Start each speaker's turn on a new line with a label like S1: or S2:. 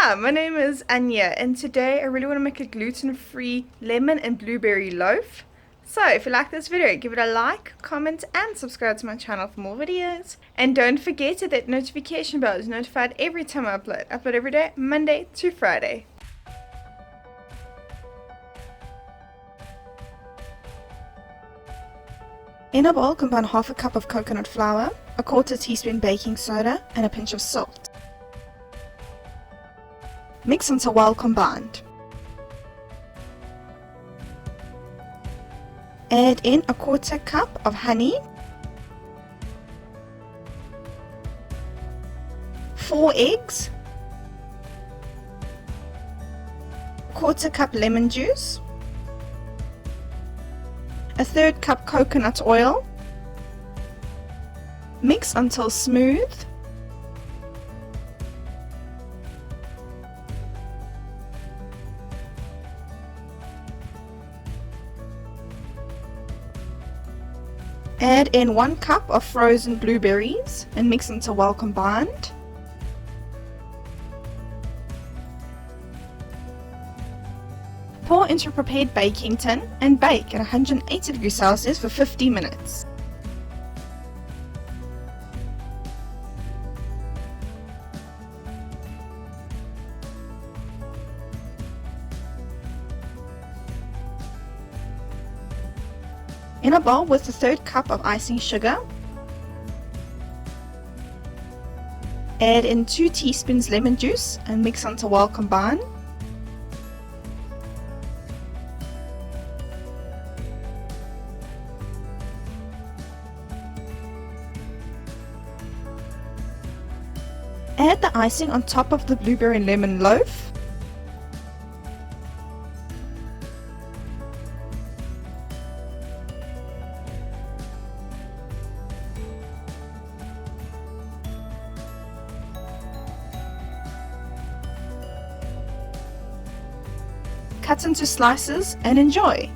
S1: Hi, my name is Anya, and today I really want to make a gluten-free lemon and blueberry loaf. So, if you like this video, give it a like, comment, and subscribe to my channel for more videos. And don't forget that that notification bell is notified every time I upload. I upload every day, Monday to Friday. In a bowl, combine half a cup of coconut flour, a quarter teaspoon baking soda, and a pinch of salt. Mix until well combined. Add in a quarter cup of honey, 4 eggs, quarter cup lemon juice, a third cup coconut oil. Mix until smooth. Add in 1 cup of frozen blueberries and mix until well combined. Pour into a prepared baking tin and bake at 180 degrees Celsius for 50 minutes. In a bowl with a third cup of icing sugar, add in 2 teaspoons lemon juice and mix until well combined. Add the icing on top of the blueberry and lemon loaf. Cut into slices and enjoy!